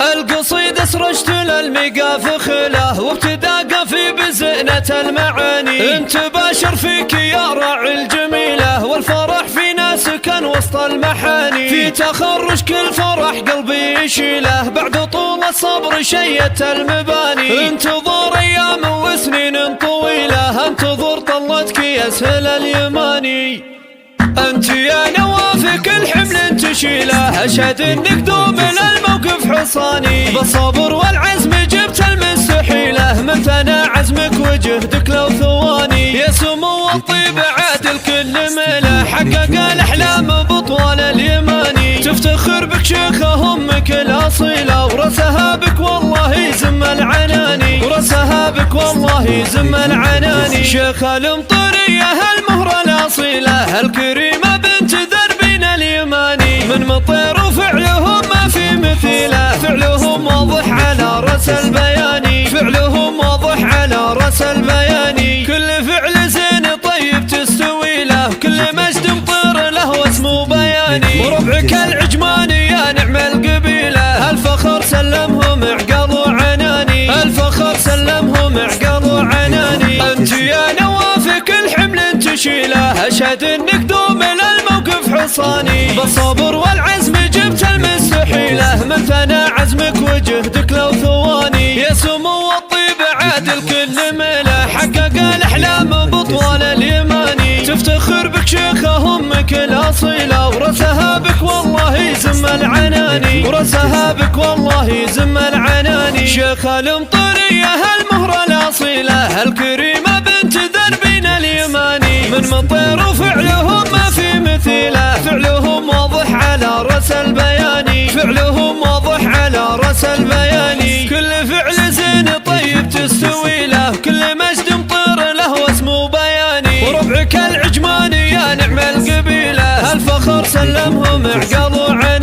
القصيد اسرجت للمقاف خله وابتدى قفي بزينة المعاني. انت باشر فيك يا راعي الجميلة والفرح فينا سكن وسط المحاني. في تخرج كل فرح قلبي يشيله بعد طول الصبر شيت المباني. انتظر ايام وسنين طويلة انتظر طلتك يسهل اليماني. انت يا نواف كل حمل تشيله اشهد انك دوم للموقف حصاني. بالصبر والعزم جبت المستحيله من ثنى عزمك وجهدك لو ثواني. يا سمو الطيب عادل كل ميله حقق الاحلام بطوال اليماني. تفتخر بك شيخه امك الاصيله ورسها بك والله يزم العناني. ورسها بك والله يزم العناني. شيخ الامطريه المهره الاصيله الكريمه بنت دربين اليماني. من مطير وفعلهم ما في مثيله فعلهم واضح على راس البياني. فعلهم واضح على راس البياني. كل فعل زين طيب تستوي له كل مجد مطير له واسمه بياني. وربعك العجماني يا نعم القبيله الفخر سلمهم عقال وعناني. الفخر سلمهم عقال وعناني. انت يا نواف كل حمل تشيله اشهد انك دوم للموقف حصاني. بالصبر والعزم جبت المستحيله من ثنى عزمك وجهدك لو ثواني. يا سمو الطيب عادل كل ميله حقق الاحلام بطوال اليماني. تفتخر بك شيخه امك الاصيله ورسها بك والله يزم العناني. ورسها بك والله يزم العناني. شيخ الامطريه المهره الاصيله الكريمه بنت دربين اليماني. من مطير وفعلهم ما في مثيله فعلهم واضح على راس البياني. فعلهم واضح على راس البياني. كل فعل زين طيب تستوي له كل مجد مطير له واسمه بياني. وربعك العجماني يا نعم القبيله الفخر سلمهم عقال وعين.